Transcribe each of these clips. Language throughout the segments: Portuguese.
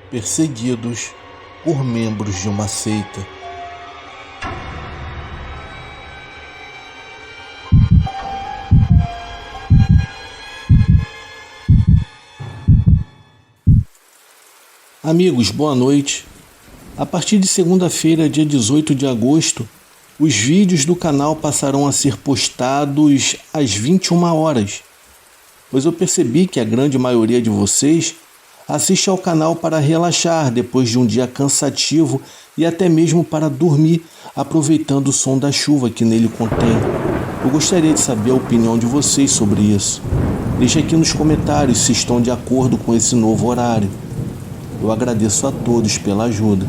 perseguidos por membros de uma seita. Amigos, boa noite. A partir de segunda-feira, dia 18 de agosto, os vídeos do canal passarão a ser postados às 21 horas, pois eu percebi que a grande maioria de vocês assiste ao canal para relaxar depois de um dia cansativo e até mesmo para dormir, aproveitando o som da chuva que nele contém. Eu gostaria de saber a opinião de vocês sobre isso. Deixe aqui nos comentários se estão de acordo com esse novo horário. Eu agradeço a todos pela ajuda.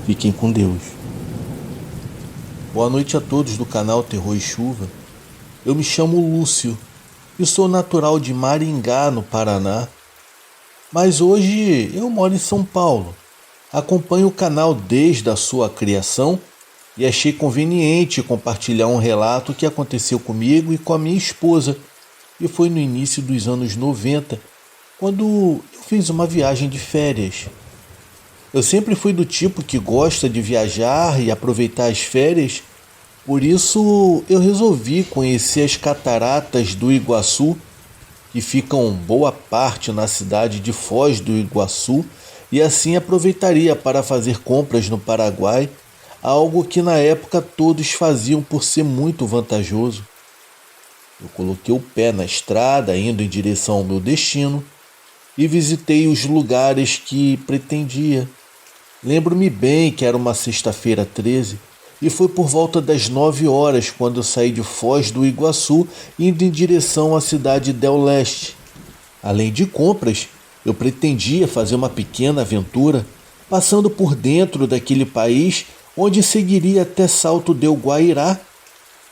Fiquem com Deus. Boa noite a todos do canal Terror e Chuva. Eu me chamo Lúcio e sou natural de Maringá, no Paraná. Mas hoje eu moro em São Paulo. Acompanho o canal desde a sua criação e achei conveniente compartilhar um relato que aconteceu comigo e com a minha esposa. E foi no início dos anos 90, quando eu fiz uma viagem de férias. Eu sempre fui do tipo que gosta de viajar e aproveitar as férias, por isso eu resolvi conhecer as cataratas do Iguaçu, que ficam boa parte na cidade de Foz do Iguaçu, e assim aproveitaria para fazer compras no Paraguai, algo que na época todos faziam por ser muito vantajoso. Eu coloquei o pé na estrada, indo em direção ao meu destino, e visitei os lugares que pretendia. Lembro-me bem que era uma sexta-feira 13 e foi por volta das 9 horas quando eu saí de Foz do Iguaçu, indo em direção à cidade de Del Leste. Além de compras, eu pretendia fazer uma pequena aventura, passando por dentro daquele país, onde seguiria até Salto del Guairá,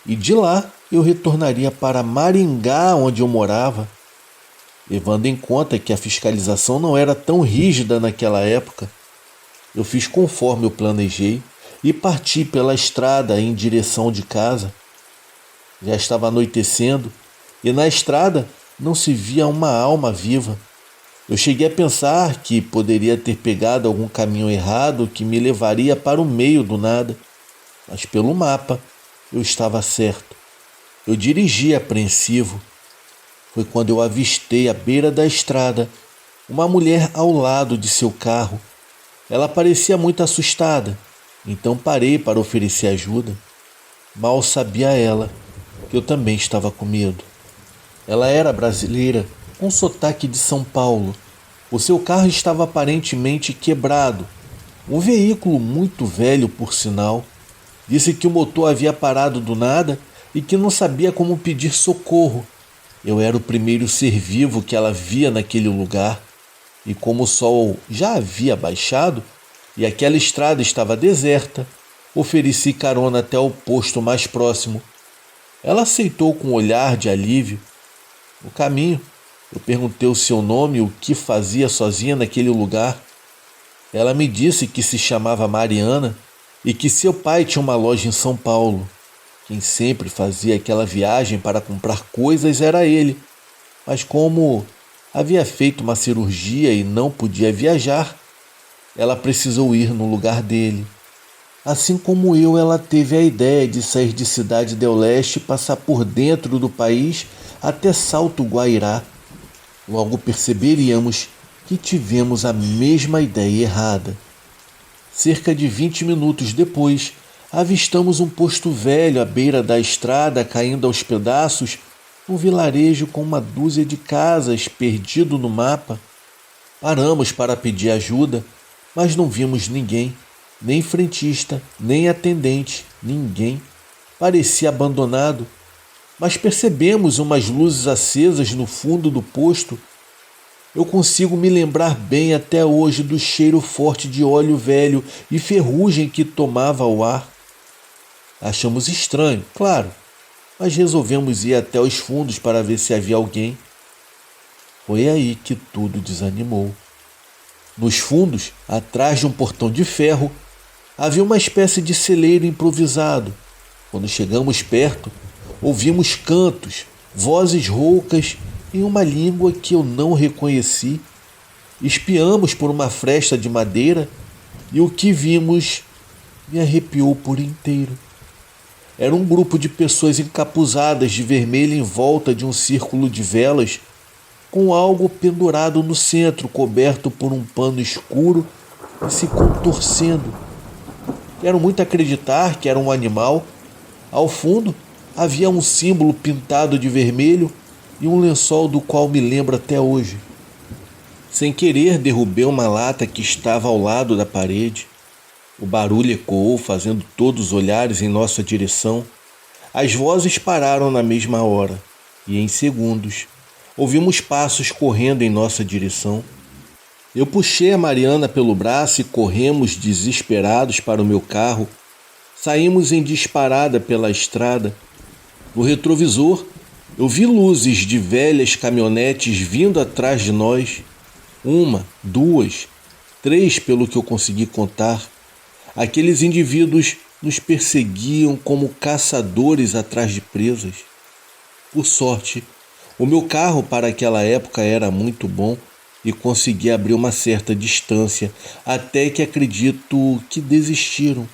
e de lá eu retornaria para Maringá, onde eu morava. Levando em conta que a fiscalização não era tão rígida naquela época, eu fiz conforme eu planejei e parti pela estrada em direção de casa. Já estava anoitecendo e na estrada não se via uma alma viva. Eu cheguei a pensar que poderia ter pegado algum caminho errado que me levaria para o meio do nada, mas pelo mapa eu estava certo. Eu dirigi apreensivo. Foi quando eu avistei à beira da estrada uma mulher ao lado de seu carro. Ela parecia muito assustada, então parei para oferecer ajuda. Mal sabia ela que eu também estava com medo. Ela era brasileira, com sotaque de São Paulo. O seu carro estava aparentemente quebrado. Um veículo muito velho, por sinal. Disse que o motor havia parado do nada e que não sabia como pedir socorro. Eu era o primeiro ser vivo que ela via naquele lugar, e como o sol já havia baixado e aquela estrada estava deserta, ofereci carona até o posto mais próximo. Ela aceitou com um olhar de alívio. No caminho, eu perguntei o seu nome e o que fazia sozinha naquele lugar. Ela me disse que se chamava Mariana e que seu pai tinha uma loja em São Paulo. Quem sempre fazia aquela viagem para comprar coisas era ele, mas como havia feito uma cirurgia e não podia viajar, ela precisou ir no lugar dele. Assim como eu, ela teve a ideia de sair de Cidade del Leste e passar por dentro do país até Salto Guairá. Logo perceberíamos que tivemos a mesma ideia errada. Cerca de 20 minutos depois, avistamos um posto velho à beira da estrada caindo aos pedaços, um vilarejo com uma dúzia de casas perdido no mapa. Paramos para pedir ajuda, mas não vimos ninguém, nem frentista, nem atendente, ninguém. Parecia abandonado, mas percebemos umas luzes acesas no fundo do posto. Eu consigo me lembrar bem até hoje do cheiro forte de óleo velho e ferrugem que tomava o ar. Achamos estranho, claro, mas resolvemos ir até os fundos para ver se havia alguém. Foi aí que tudo desanimou. Nos fundos, atrás de um portão de ferro, havia uma espécie de celeiro improvisado. Quando chegamos perto, ouvimos cantos, vozes roucas em uma língua que eu não reconheci. Espiamos por uma fresta de madeira e o que vimos me arrepiou por inteiro. Era um grupo de pessoas encapuzadas de vermelho em volta de um círculo de velas, com algo pendurado no centro, coberto por um pano escuro e se contorcendo. Quero muito acreditar que era um animal. Ao fundo havia um símbolo pintado de vermelho e um lençol do qual me lembro até hoje. Sem querer, derrubei uma lata que estava ao lado da parede. O barulho ecoou, fazendo todos os olhares em nossa direção. As vozes pararam na mesma hora, e em segundos, ouvimos passos correndo em nossa direção. Eu puxei a Mariana pelo braço e corremos desesperados para o meu carro. Saímos em disparada pela estrada. No retrovisor, eu vi luzes de velhas caminhonetes vindo atrás de nós. 1, 2, 3 pelo que eu consegui contar. Aqueles indivíduos nos perseguiam como caçadores atrás de presas. Por sorte, o meu carro para aquela época era muito bom e consegui abrir uma certa distância, até que acredito que desistiram.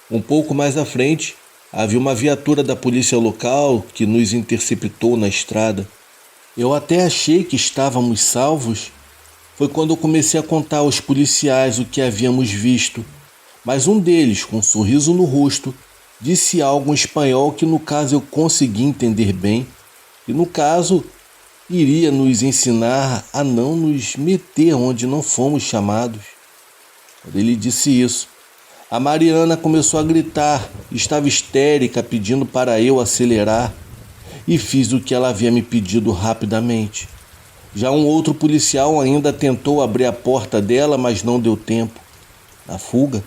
Um pouco mais à frente, havia uma viatura da polícia local que nos interceptou na estrada. Eu até achei que estávamos salvos. Foi quando eu comecei a contar aos policiais o que havíamos visto. Mas um deles, com um sorriso no rosto, disse algo em espanhol que no caso eu consegui entender bem. E no caso, iria nos ensinar a não nos meter onde não fomos chamados. Quando ele disse isso, a Mariana começou a gritar, estava histérica, pedindo para eu acelerar, e fiz o que ela havia me pedido rapidamente. Já um outro policial ainda tentou abrir a porta dela, mas não deu tempo. Na fuga,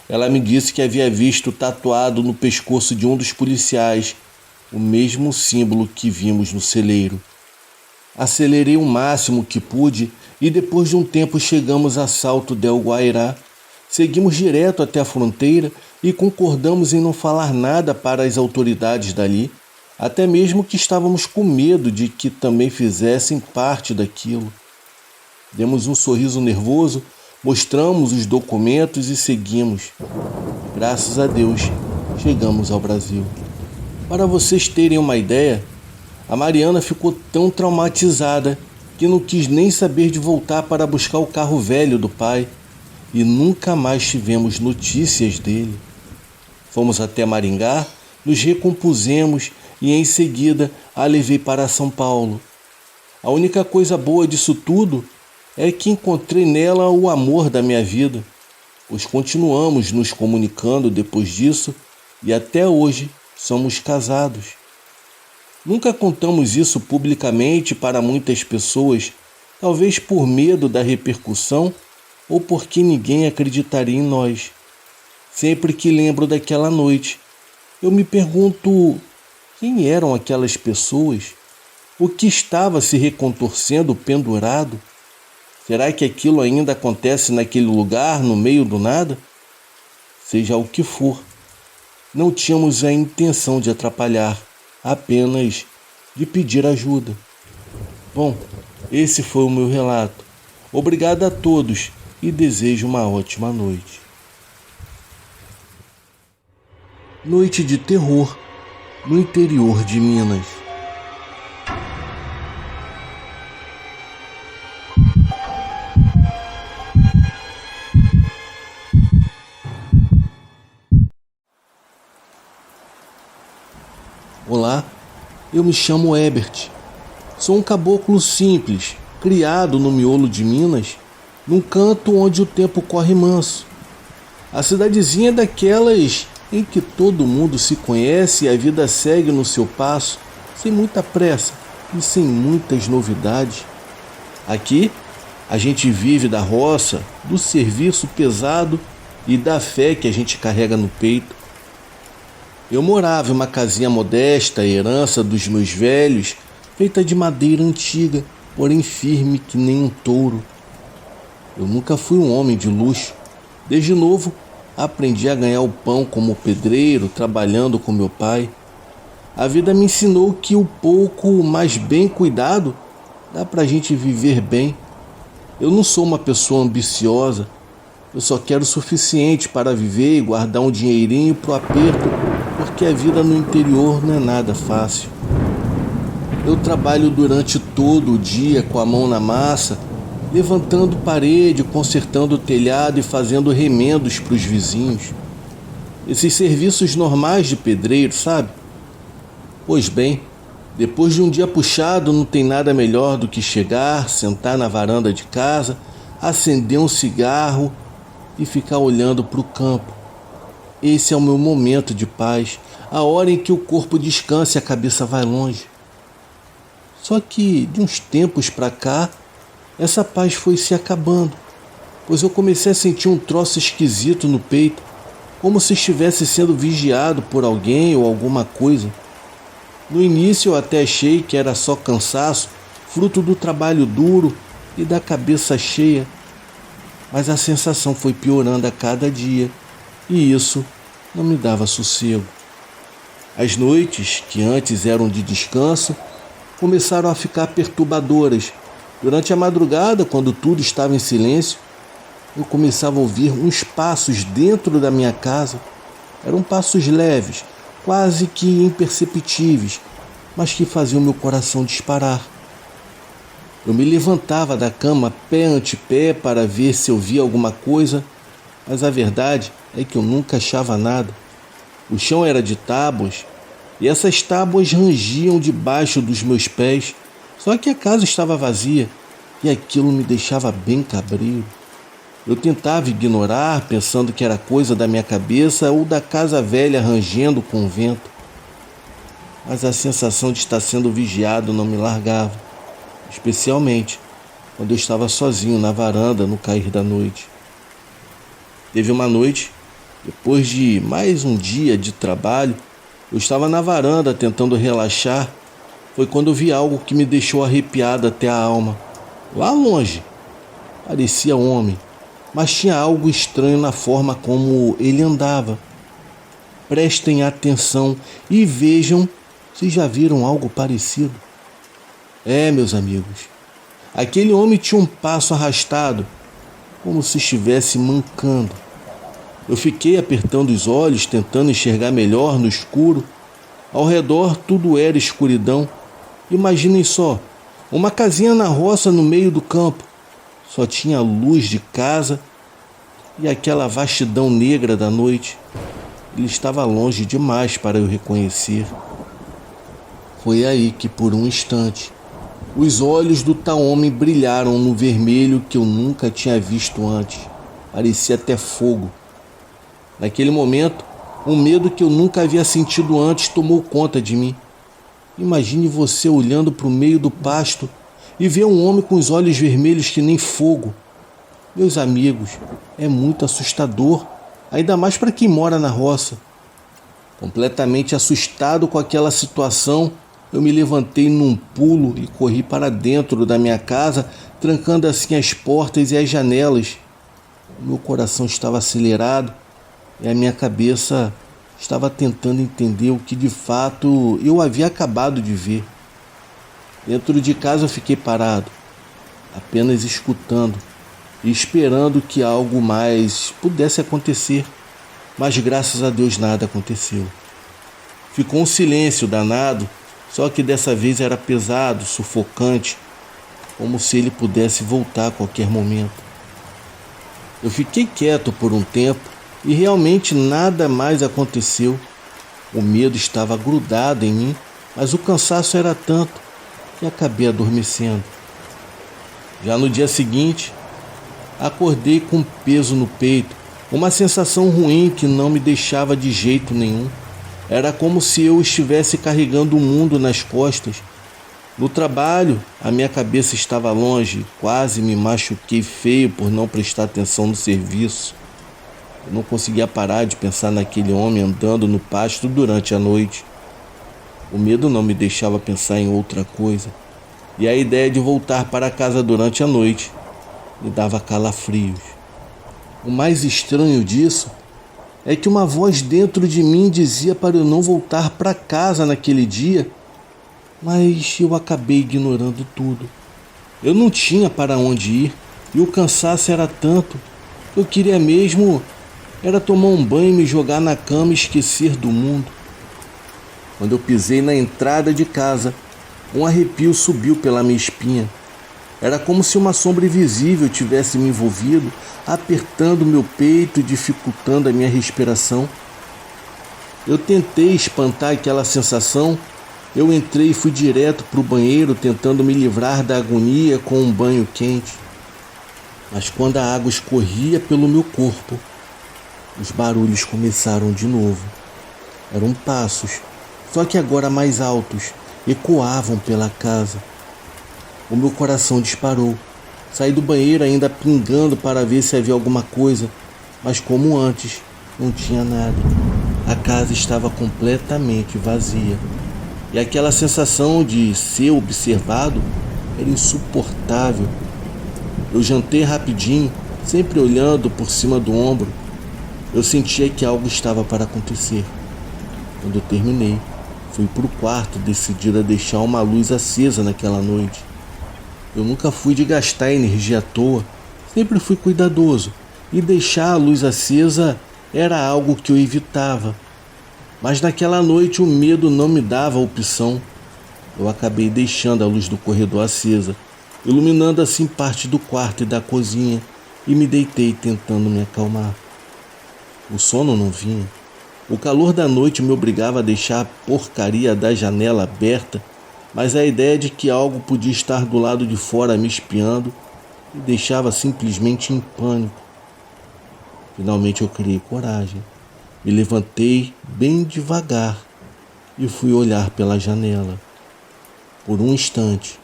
ela me disse que havia visto tatuado no pescoço de um dos policiais o mesmo símbolo que vimos no celeiro. Acelerei o máximo que pude e depois de um tempo chegamos a Salto del Guairá. Seguimos direto até a fronteira e concordamos em não falar nada para as autoridades dali, até mesmo que estávamos com medo de que também fizessem parte daquilo. Demos um sorriso nervoso, mostramos os documentos e seguimos. Graças a Deus, chegamos ao Brasil. Para vocês terem uma ideia, a Mariana ficou tão traumatizada que não quis nem saber de voltar para buscar o carro velho do pai e nunca mais tivemos notícias dele. Fomos até Maringá, nos recompusemos e em seguida a levei para São Paulo. A única coisa boa disso tudo é que encontrei nela o amor da minha vida, pois continuamos nos comunicando depois disso e até hoje somos casados. Nunca contamos isso publicamente para muitas pessoas, talvez por medo da repercussão ou porque ninguém acreditaria em nós. Sempre que lembro daquela noite, eu me pergunto quem eram aquelas pessoas, o que estava se recontorcendo pendurado. Será que aquilo ainda acontece naquele lugar, no meio do nada? Seja o que for, não tínhamos a intenção de atrapalhar, apenas de pedir ajuda. Bom, esse foi o meu relato. Obrigado a todos e desejo uma ótima noite. Noite de terror no interior de Minas. Olá, eu me chamo Ebert. Sou um caboclo simples, criado no miolo de Minas, num canto onde o tempo corre manso. A cidadezinha é daquelas em que todo mundo se conhece e a vida segue no seu passo, sem muita pressa e sem muitas novidades. Aqui, a gente vive da roça, do serviço pesado e da fé que a gente carrega no peito. Eu morava em uma casinha modesta, herança dos meus velhos, feita de madeira antiga, porém firme que nem um touro. Eu nunca fui um homem de luxo. Desde novo, aprendi a ganhar o pão como pedreiro, trabalhando com meu pai. A vida me ensinou que o pouco, mas bem cuidado, dá pra gente viver bem. Eu não sou uma pessoa ambiciosa, eu só quero o suficiente para viver e guardar um dinheirinho pro aperto, porque a vida no interior não é nada fácil. Eu trabalho durante todo o dia com a mão na massa, levantando parede, consertando o telhado e fazendo remendos para os vizinhos. Esses serviços normais de pedreiro, sabe? Pois bem, depois de um dia puxado, não tem nada melhor do que chegar, sentar na varanda de casa, acender um cigarro e ficar olhando para o campo. Esse é o meu momento de paz, a hora em que o corpo descansa e a cabeça vai longe. Só que, de uns tempos para cá, essa paz foi se acabando, pois eu comecei a sentir um troço esquisito no peito, como se estivesse sendo vigiado por alguém ou alguma coisa. No início eu até achei que era só cansaço, fruto do trabalho duro e da cabeça cheia, mas a sensação foi piorando a cada dia e isso não me dava sossego. As noites, que antes eram de descanso, começaram a ficar perturbadoras. Durante a madrugada, quando tudo estava em silêncio, eu começava a ouvir uns passos dentro da minha casa. Eram passos leves, quase que imperceptíveis, mas que faziam meu coração disparar. Eu me levantava da cama pé ante pé para ver se eu via alguma coisa, mas a verdade é que eu nunca achava nada. O chão era de tábuas e essas tábuas rangiam debaixo dos meus pés, só que a casa estava vazia e aquilo me deixava bem cabreiro. Eu tentava ignorar, pensando que era coisa da minha cabeça ou da casa velha rangendo com o vento. Mas a sensação de estar sendo vigiado não me largava, especialmente quando eu estava sozinho na varanda no cair da noite. Teve uma noite, depois de mais um dia de trabalho, eu estava na varanda tentando relaxar. Foi quando eu vi algo que me deixou arrepiado até a alma. Lá longe, parecia homem, mas tinha algo estranho na forma como ele andava. Prestem atenção e vejam se já viram algo parecido. Meus amigos, aquele homem tinha um passo arrastado, como se estivesse mancando. Eu fiquei apertando os olhos, tentando enxergar melhor no escuro. Ao redor tudo era escuridão. Imaginem só, uma casinha na roça no meio do campo. Só tinha luz de casa e aquela vastidão negra da noite. Ele estava longe demais para eu reconhecer. Foi aí que, por um instante, os olhos do tal homem brilharam no vermelho que eu nunca tinha visto antes. Parecia até fogo. Naquele momento, um medo que eu nunca havia sentido antes tomou conta de mim. Imagine você olhando para o meio do pasto e ver um homem com os olhos vermelhos que nem fogo. Meus amigos, é muito assustador, ainda mais para quem mora na roça. Completamente assustado com aquela situação, eu me levantei num pulo e corri para dentro da minha casa, trancando assim as portas e as janelas. O meu coração estava acelerado e a minha cabeça estava tentando entender o que de fato eu havia acabado de ver. Dentro de casa eu fiquei parado, apenas escutando e esperando que algo mais pudesse acontecer, mas graças a Deus nada aconteceu. Ficou um silêncio danado, só que dessa vez era pesado, sufocante, como se ele pudesse voltar a qualquer momento. Eu fiquei quieto por um tempo e realmente nada mais aconteceu. O medo estava grudado em mim, mas o cansaço era tanto que acabei adormecendo. Já no dia seguinte, acordei com um peso no peito, uma sensação ruim que não me deixava de jeito nenhum. Era como se eu estivesse carregando o mundo nas costas. No trabalho, a minha cabeça estava longe, quase me machuquei feio por não prestar atenção no serviço. Eu não conseguia parar de pensar naquele homem andando no pasto durante a noite. O medo não me deixava pensar em outra coisa, e a ideia de voltar para casa durante a noite me dava calafrios. O mais estranho disso é que uma voz dentro de mim dizia para eu não voltar para casa naquele dia, mas eu acabei ignorando tudo. Eu não tinha para onde ir, E o cansaço era tanto, eu queria mesmo era tomar um banho e me jogar na cama e esquecer do mundo. Quando eu pisei na entrada de casa, um arrepio subiu pela minha espinha. Era como se uma sombra invisível tivesse me envolvido, apertando meu peito e dificultando a minha respiração. Eu tentei espantar aquela sensação. Eu entrei e fui direto para o banheiro, tentando me livrar da agonia com um banho quente. Mas quando a água escorria pelo meu corpo, os barulhos começaram de novo. Eram passos, só que agora mais altos, ecoavam pela casa. O meu coração disparou. Saí do banheiro ainda pingando para ver se havia alguma coisa, mas como antes, não tinha nada. A casa estava completamente vazia. E aquela sensação de ser observado era insuportável. Eu jantei rapidinho, sempre olhando por cima do ombro. Eu sentia que algo estava para acontecer. Quando eu terminei, fui para o quarto decidida a deixar uma luz acesa naquela noite. Eu nunca fui de gastar energia à toa, sempre fui cuidadoso, e deixar a luz acesa era algo que eu evitava. Mas naquela noite o medo não me dava opção. Eu acabei deixando a luz do corredor acesa, iluminando assim parte do quarto e da cozinha, e me deitei tentando me acalmar. O sono não vinha. O calor da noite me obrigava a deixar a porcaria da janela aberta, mas a ideia de que algo podia estar do lado de fora me espiando me deixava simplesmente em pânico. Finalmente eu criei coragem. Me levantei bem devagar e fui olhar pela janela. Por um instante,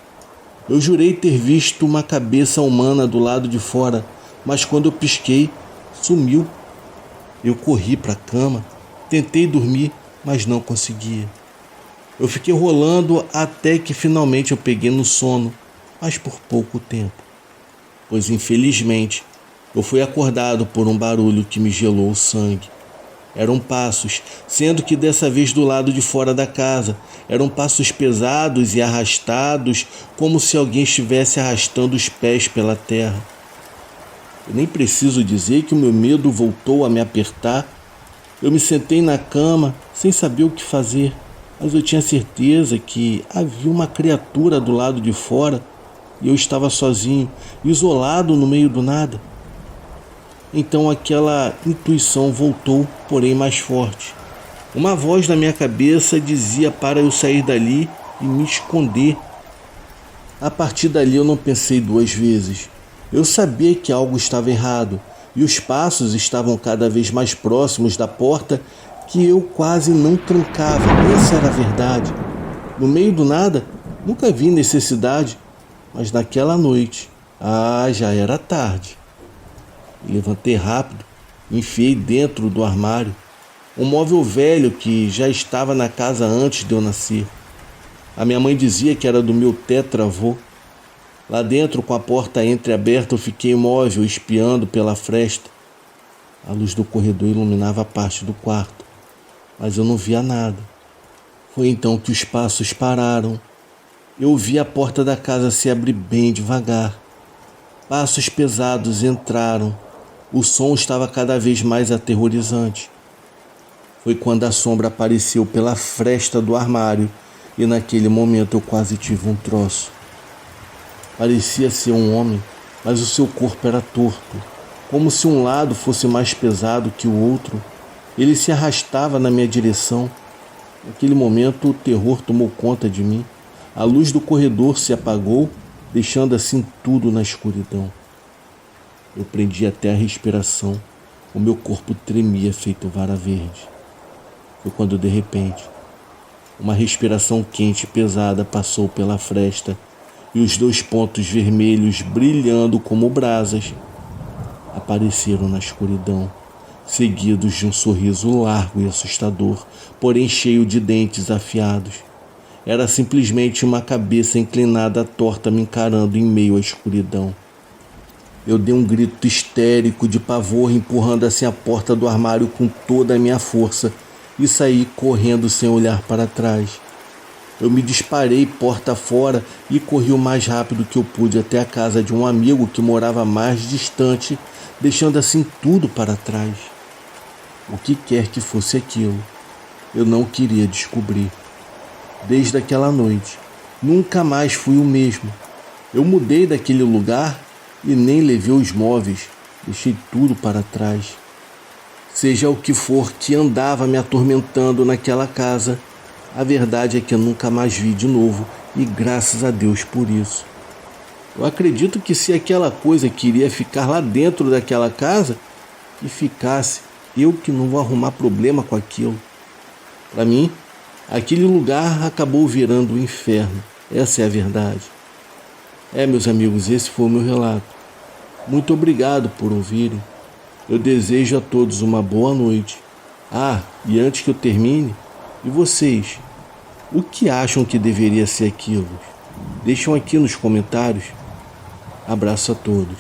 eu jurei ter visto uma cabeça humana do lado de fora, mas quando eu pisquei, sumiu. Eu corri para a cama, tentei dormir, mas não conseguia. Eu fiquei rolando até que finalmente eu peguei no sono, mas por pouco tempo. Pois infelizmente, eu fui acordado por um barulho que me gelou o sangue. Eram passos, sendo que dessa vez do lado de fora da casa. Eram passos pesados e arrastados, como se alguém estivesse arrastando os pés pela terra. Eu nem preciso dizer que o meu medo voltou a me apertar. Eu me sentei na cama, sem saber o que fazer, mas eu tinha certeza que havia uma criatura do lado de fora e eu estava sozinho, isolado no meio do nada. Então aquela intuição voltou, porém mais forte. Uma voz na minha cabeça dizia para eu sair dali e me esconder. A partir dali eu não pensei duas vezes. Eu sabia que algo estava errado e os passos estavam cada vez mais próximos da porta que eu quase não trancava. Essa era a verdade. No meio do nada, nunca vi necessidade, mas naquela noite, já era tarde. Me levantei rápido, enfiei dentro do armário um móvel velho que já estava na casa antes de eu nascer. A minha mãe dizia que era do meu tetravô. Lá dentro, com a porta entreaberta, eu fiquei imóvel, espiando pela fresta. A luz do corredor iluminava a parte do quarto, mas eu não via nada. Foi então que os passos pararam. Eu vi a porta da casa se abrir bem devagar. Passos pesados entraram. O som estava cada vez mais aterrorizante. Foi quando a sombra apareceu pela fresta do armário e naquele momento eu quase tive um troço. Parecia ser um homem, mas o seu corpo era torto, como se um lado fosse mais pesado que o outro. Ele se arrastava na minha direção. Naquele momento o terror tomou conta de mim. A luz do corredor se apagou, deixando assim tudo na escuridão. Eu prendi até a respiração. O meu corpo tremia feito vara verde. Foi quando, de repente, uma respiração quente e pesada passou pela fresta e os 2 pontos vermelhos, brilhando como brasas, apareceram na escuridão, seguidos de um sorriso largo e assustador, porém cheio de dentes afiados. Era simplesmente uma cabeça inclinada torta me encarando em meio à escuridão. Eu dei um grito histérico de pavor, empurrando assim a porta do armário com toda a minha força e saí correndo sem olhar para trás. Eu me disparei porta fora e corri o mais rápido que eu pude até a casa de um amigo que morava mais distante, deixando assim tudo para trás. O que quer que fosse aquilo, eu não queria descobrir. Desde aquela noite, nunca mais fui o mesmo. Eu mudei daquele lugar e nem levei os móveis, deixei tudo para trás. Seja o que for que andava me atormentando naquela casa, a verdade é que eu nunca mais vi de novo e graças a Deus por isso. Eu acredito que se aquela coisa queria ficar lá dentro daquela casa, que ficasse, eu que não vou arrumar problema com aquilo. Para mim, aquele lugar acabou virando um inferno, essa é a verdade. Meus amigos, esse foi o meu relato. Muito obrigado por ouvirem. Eu desejo a todos uma boa noite. E antes que eu termine, e vocês? O que acham que deveria ser aquilo? Deixam aqui nos comentários. Abraço a todos.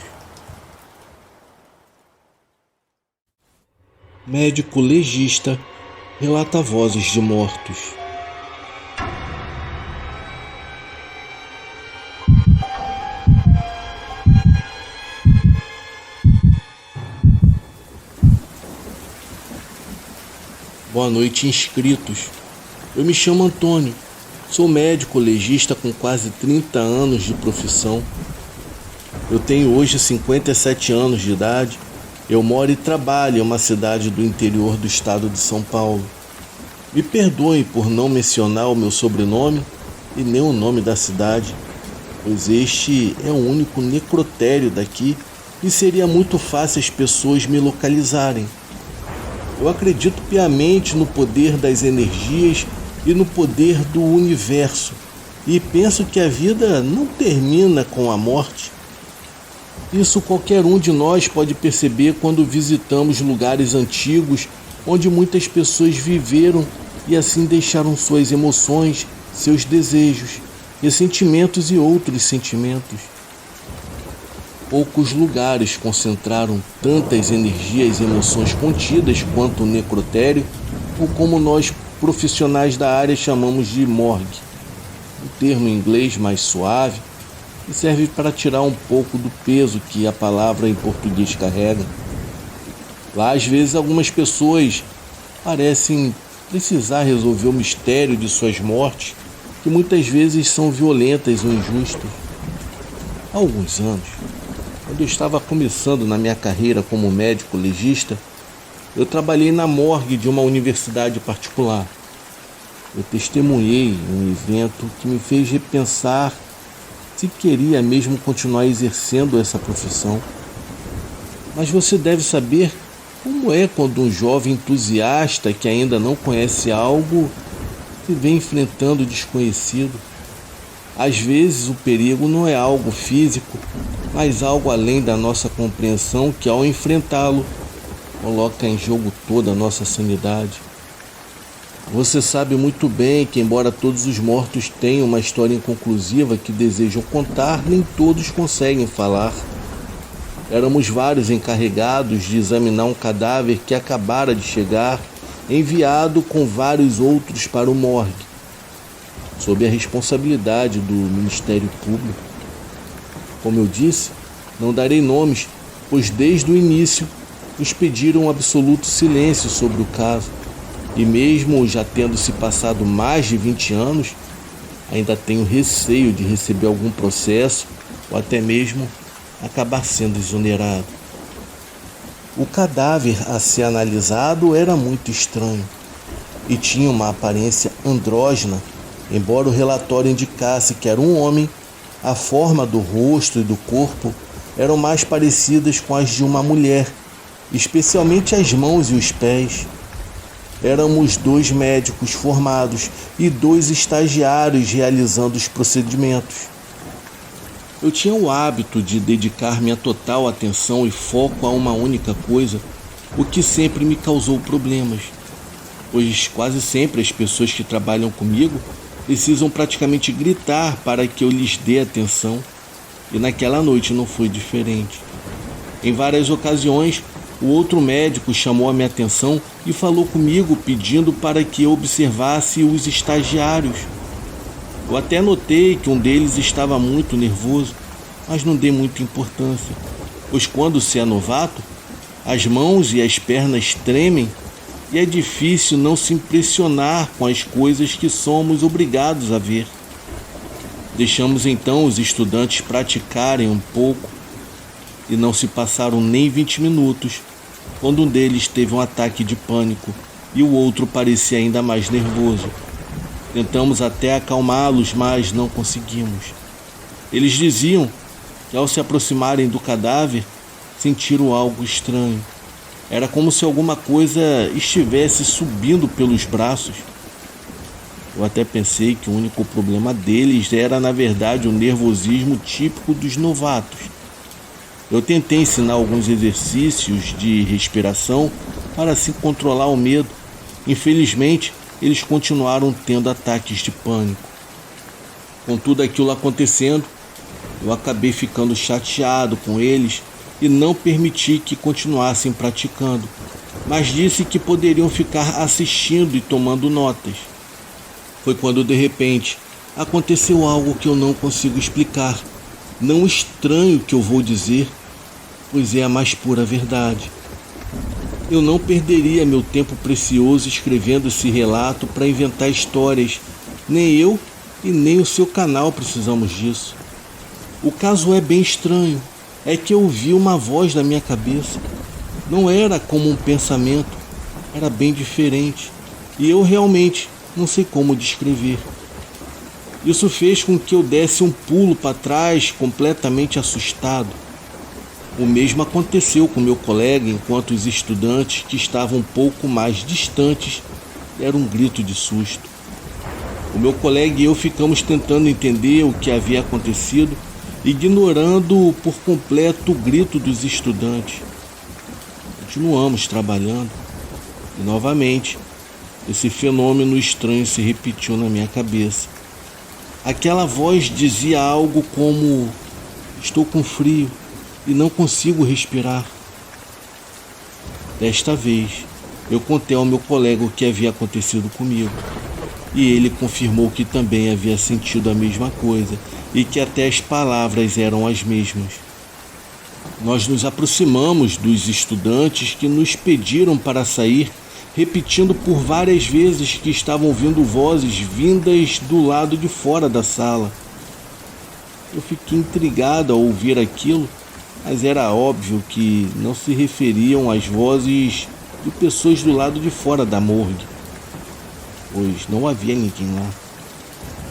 Médico legista relata vozes de mortos. Boa noite, inscritos. Eu me chamo Antônio, sou médico legista com quase 30 anos de profissão. Eu tenho hoje 57 anos de idade. Eu moro e trabalho em uma cidade do interior do estado de São Paulo. Me perdoem por não mencionar o meu sobrenome e nem o nome da cidade, pois este é o único necrotério daqui e seria muito fácil as pessoas me localizarem. Eu acredito piamente no poder das energias e no poder do universo, e penso que a vida não termina com a morte. Isso qualquer um de nós pode perceber quando visitamos lugares antigos onde muitas pessoas viveram e assim deixaram suas emoções, seus desejos, ressentimentos e outros sentimentos. Poucos lugares concentraram tantas energias e emoções contidas quanto o necrotério, ou como nós profissionais da área chamamos de morgue, um termo em inglês mais suave, que serve para tirar um pouco do peso que a palavra em português carrega. Lá, às vezes, algumas pessoas parecem precisar resolver o mistério de suas mortes, que muitas vezes são violentas ou injustas. Há alguns anos, quando eu estava começando na minha carreira como médico legista, eu trabalhei na morgue de uma universidade particular. Eu testemunhei um evento que me fez repensar se queria mesmo continuar exercendo essa profissão. Mas você deve saber como é quando um jovem entusiasta que ainda não conhece algo se vê enfrentando o desconhecido. Às vezes o perigo não é algo físico, mas algo além da nossa compreensão que, ao enfrentá-lo, coloca em jogo toda a nossa sanidade. Você sabe muito bem que, embora todos os mortos tenham uma história inconclusiva que desejam contar, nem todos conseguem falar. Éramos vários encarregados de examinar um cadáver que acabara de chegar, enviado com vários outros para o morgue, sob a responsabilidade do Ministério Público. Como eu disse, não darei nomes, pois desde o início nos pediram um absoluto silêncio sobre o caso. E mesmo já tendo se passado mais de 20 anos, ainda tenho receio de receber algum processo ou até mesmo acabar sendo exonerado. O cadáver a ser analisado era muito estranho e tinha uma aparência andrógina. Embora o relatório indicasse que era um homem, a forma do rosto e do corpo eram mais parecidas com as de uma mulher, especialmente as mãos e os pés. Éramos 2 médicos formados e 2 estagiários realizando os procedimentos. Eu tinha o hábito de dedicar minha total atenção e foco a uma única coisa, o que sempre me causou problemas, pois quase sempre as pessoas que trabalham comigo precisam praticamente gritar para que eu lhes dê atenção, e naquela noite não foi diferente. Em várias ocasiões, o outro médico chamou a minha atenção e falou comigo pedindo para que eu observasse os estagiários. Eu até notei que um deles estava muito nervoso, mas não dei muita importância, pois quando se é novato, as mãos e as pernas tremem e é difícil não se impressionar com as coisas que somos obrigados a ver. Deixamos então os estudantes praticarem um pouco e não se passaram nem 20 minutos quando um deles teve um ataque de pânico e o outro parecia ainda mais nervoso. Tentamos até acalmá-los, mas não conseguimos. Eles diziam que ao se aproximarem do cadáver, sentiram algo estranho. Era como se alguma coisa estivesse subindo pelos braços. Eu até pensei que o único problema deles era, na verdade, o nervosismo típico dos novatos. Eu tentei ensinar alguns exercícios de respiração para assim controlar o medo. Infelizmente, eles continuaram tendo ataques de pânico. Com tudo aquilo acontecendo, eu acabei ficando chateado com eles e não permiti que continuassem praticando, mas disse que poderiam ficar assistindo e tomando notas. Foi quando, de repente, aconteceu algo que eu não consigo explicar. Não estranho que eu vou dizer, pois é a mais pura verdade. Eu não perderia meu tempo precioso escrevendo esse relato para inventar histórias. Nem eu e nem o seu canal precisamos disso. O caso é bem estranho. É que eu ouvi uma voz na minha cabeça. Não era como um pensamento, era bem diferente. E eu realmente não sei como descrever. Isso fez com que eu desse um pulo para trás, completamente assustado. O mesmo aconteceu com meu colega, enquanto os estudantes que estavam um pouco mais distantes deram um grito de susto. O meu colega e eu ficamos tentando entender o que havia acontecido, ignorando por completo o grito dos estudantes. Continuamos trabalhando e, novamente, esse fenômeno estranho se repetiu na minha cabeça. Aquela voz dizia algo como: estou com frio e não consigo respirar. Desta vez, eu contei ao meu colega o que havia acontecido comigo, e ele confirmou que também havia sentido a mesma coisa e que até as palavras eram as mesmas. Nós nos aproximamos dos estudantes que nos pediram para sair, repetindo por várias vezes que estavam ouvindo vozes vindas do lado de fora da sala. Eu fiquei intrigado ao ouvir aquilo, mas era óbvio que não se referiam às vozes de pessoas do lado de fora da morgue, pois não havia ninguém lá.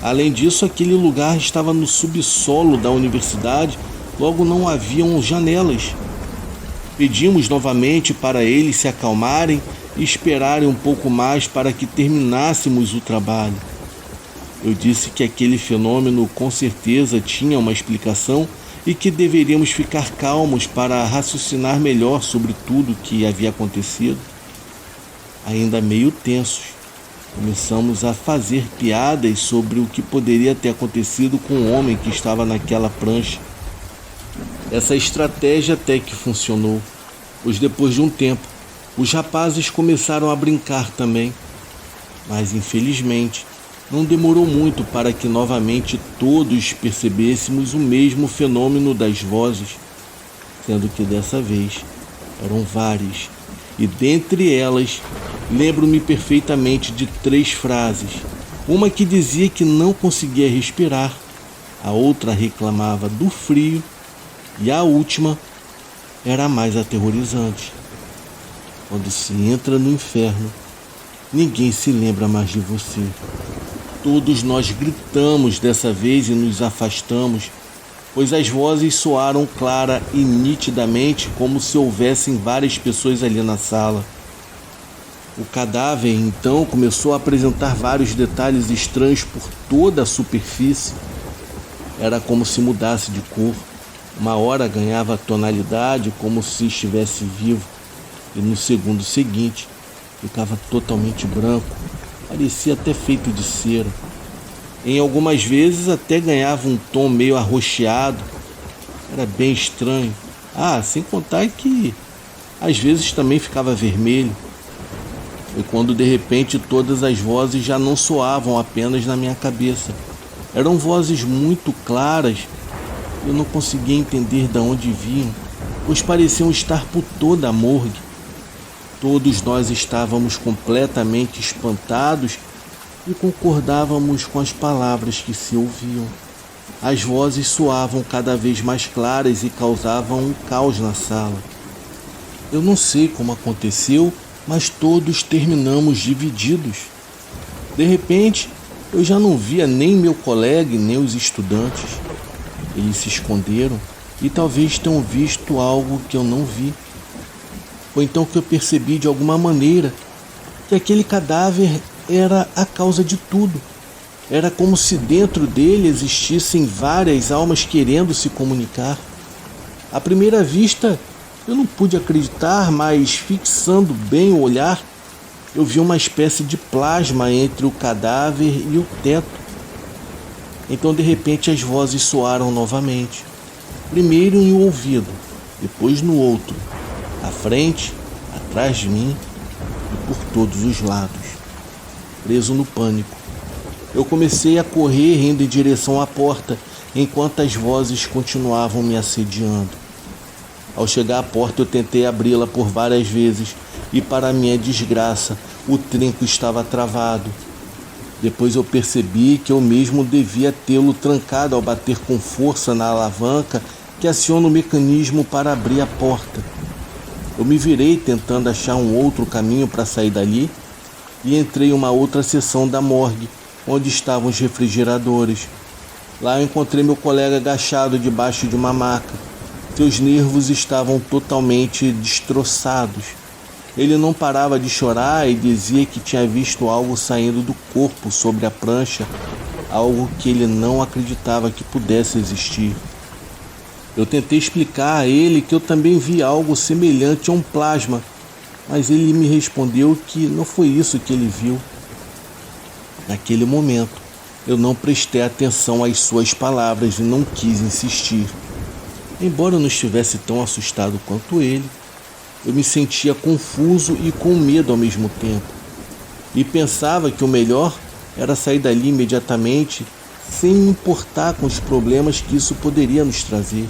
Além disso, aquele lugar estava no subsolo da universidade, logo não haviam janelas. Pedimos novamente para eles se acalmarem e esperarem um pouco mais para que terminássemos o trabalho. Eu disse que aquele fenômeno com certeza tinha uma explicação e que deveríamos ficar calmos para raciocinar melhor sobre tudo o que havia acontecido. Ainda meio tensos, começamos a fazer piadas sobre o que poderia ter acontecido com o homem que estava naquela prancha. Essa estratégia até que funcionou, pois depois de um tempo, os rapazes começaram a brincar também. Mas, infelizmente, não demorou muito para que novamente todos percebêssemos o mesmo fenômeno das vozes, sendo que dessa vez eram várias, e dentre elas lembro-me perfeitamente de 3 frases. Uma que dizia que não conseguia respirar, a outra reclamava do frio e a última era a mais aterrorizante: quando se entra no inferno, ninguém se lembra mais de você. Todos nós gritamos dessa vez e nos afastamos, pois as vozes soaram clara e nitidamente, como se houvessem várias pessoas ali na sala. O cadáver, então, começou a apresentar vários detalhes estranhos por toda a superfície. Era como se mudasse de cor. Uma hora ganhava tonalidade, como se estivesse vivo, e no segundo seguinte ficava totalmente branco, parecia até feito de cera. Em algumas vezes até ganhava um tom meio arroxeado. Era bem estranho. Sem contar que às vezes também ficava vermelho. Foi quando de repente todas as vozes já não soavam apenas na minha cabeça, Eram vozes muito claras. Eu não conseguia entender de onde vinham, pois pareciam estar por toda a morgue. Todos nós estávamos completamente espantados e concordávamos com as palavras que se ouviam. As vozes soavam cada vez mais claras e causavam um caos na sala. Eu não sei como aconteceu, mas todos terminamos divididos. De repente, eu já não via nem meu colega e nem os estudantes. Eles se esconderam e talvez tenham visto algo que eu não vi. Foi então que eu percebi de alguma maneira que aquele cadáver era a causa de tudo. Era como se dentro dele existissem várias almas querendo se comunicar. À primeira vista, eu não pude acreditar, mas fixando bem o olhar, eu vi uma espécie de plasma entre o cadáver e o teto. Então, de repente, as vozes soaram novamente. Primeiro em um ouvido, depois no outro, à frente, atrás de mim e por todos os lados. Preso no pânico, eu comecei a correr indo em direção à porta, enquanto as vozes continuavam me assediando. Ao chegar à porta, eu tentei abri-la por várias vezes e, para minha desgraça, o trinco estava travado. Depois eu percebi que eu mesmo devia tê-lo trancado ao bater com força na alavanca que aciona o mecanismo para abrir a porta. Eu me virei tentando achar um outro caminho para sair dali e entrei em uma outra seção da morgue, onde estavam os refrigeradores. Lá eu encontrei meu colega agachado debaixo de uma maca. Seus nervos estavam totalmente destroçados. Ele não parava de chorar e dizia que tinha visto algo saindo do corpo sobre a prancha, algo que ele não acreditava que pudesse existir. Eu tentei explicar a ele que eu também vi algo semelhante a um plasma, mas ele me respondeu que não foi isso que ele viu. Naquele momento, eu não prestei atenção às suas palavras e não quis insistir. Embora eu não estivesse tão assustado quanto ele, eu me sentia confuso e com medo ao mesmo tempo. E pensava que o melhor era sair dali imediatamente, sem me importar com os problemas que isso poderia nos trazer.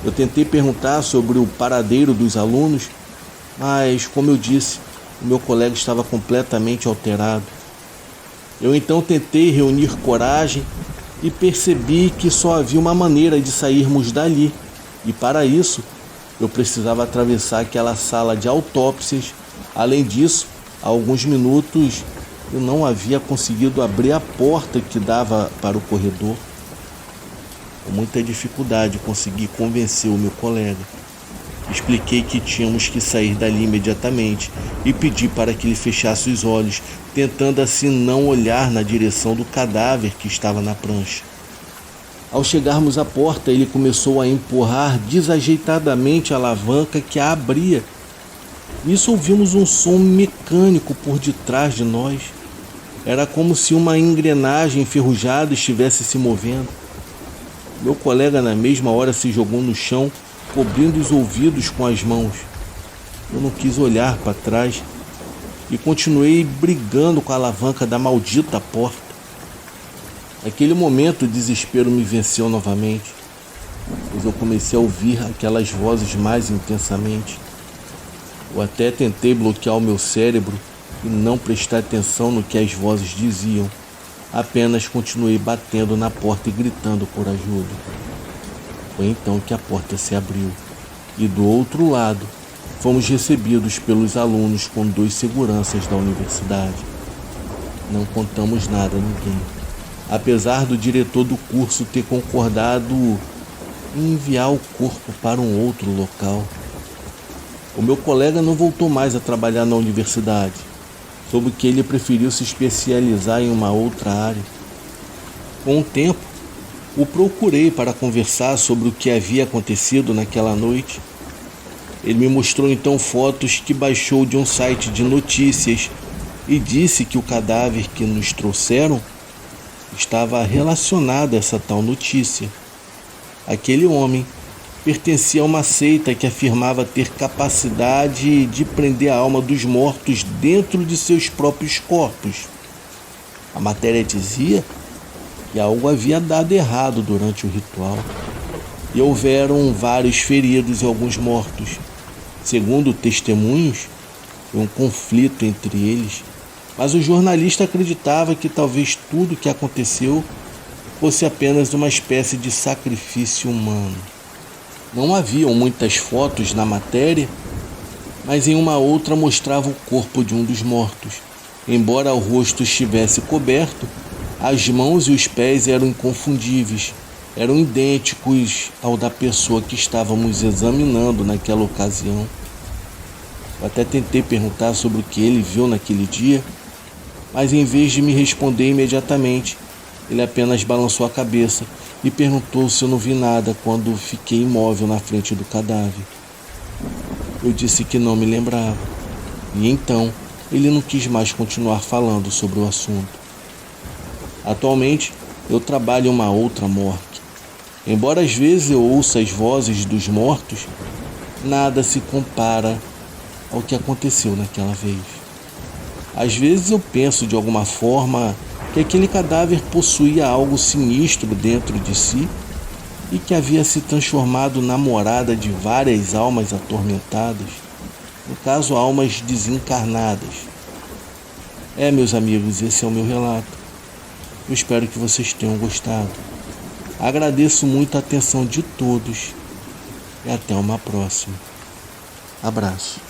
Eu tentei perguntar sobre o paradeiro dos alunos, mas, como eu disse, o meu colega estava completamente alterado. Eu então tentei reunir coragem e percebi que só havia uma maneira de sairmos dali, e para isso eu precisava atravessar aquela sala de autópsias. Além disso, há alguns minutos eu não havia conseguido abrir a porta que dava para o corredor. Com muita dificuldade consegui convencer o meu colega. Expliquei que tínhamos que sair dali imediatamente e pedi para que ele fechasse os olhos, tentando assim não olhar na direção do cadáver que estava na prancha. Ao chegarmos à porta, ele começou a empurrar desajeitadamente a alavanca que a abria. Nisso ouvimos um som mecânico por detrás de nós. Era como se uma engrenagem enferrujada estivesse se movendo. Meu colega na mesma hora se jogou no chão, cobrindo os ouvidos com as mãos. Eu não quis olhar para trás e continuei brigando com a alavanca da maldita porta. Naquele momento o desespero me venceu novamente, pois eu comecei a ouvir aquelas vozes mais intensamente. Eu até tentei bloquear o meu cérebro e não prestar atenção no que as vozes diziam. Apenas continuei batendo na porta e gritando por ajuda. Foi então que a porta se abriu e do outro lado fomos recebidos pelos alunos com 2 seguranças da universidade. Não contamos nada a ninguém, apesar do diretor do curso ter concordado em enviar o corpo para um outro local. O meu colega não voltou mais a trabalhar na universidade, soube que ele preferiu se especializar em uma outra área. Com o tempo, o procurei para conversar sobre o que havia acontecido naquela noite. Ele me mostrou então fotos que baixou de um site de notícias e disse que o cadáver que nos trouxeram estava relacionado a essa tal notícia. Aquele homem pertencia a uma seita que afirmava ter capacidade de prender a alma dos mortos dentro de seus próprios corpos. A matéria dizia que algo havia dado errado durante o ritual. E houveram vários feridos e alguns mortos. Segundo testemunhos, foi um conflito entre eles, mas o jornalista acreditava que talvez tudo o que aconteceu fosse apenas uma espécie de sacrifício humano. Não haviam muitas fotos na matéria, mas em uma outra mostrava o corpo de um dos mortos. Embora o rosto estivesse coberto, as mãos e os pés eram inconfundíveis, eram idênticos ao da pessoa que estávamos examinando naquela ocasião. Eu até tentei perguntar sobre o que ele viu naquele dia, mas em vez de me responder imediatamente, ele apenas balançou a cabeça e perguntou se eu não vi nada quando fiquei imóvel na frente do cadáver. Eu disse que não me lembrava, e então ele não quis mais continuar falando sobre o assunto. Atualmente, eu trabalho em uma outra morgue. Embora às vezes eu ouça as vozes dos mortos, nada se compara ao que aconteceu naquela vez. Às vezes eu penso de alguma forma que aquele cadáver possuía algo sinistro dentro de si e que havia se transformado na morada de várias almas atormentadas, no caso, almas desencarnadas. Meus amigos, esse é o meu relato. Eu espero que vocês tenham gostado. Agradeço muito a atenção de todos e até uma próxima. Abraço.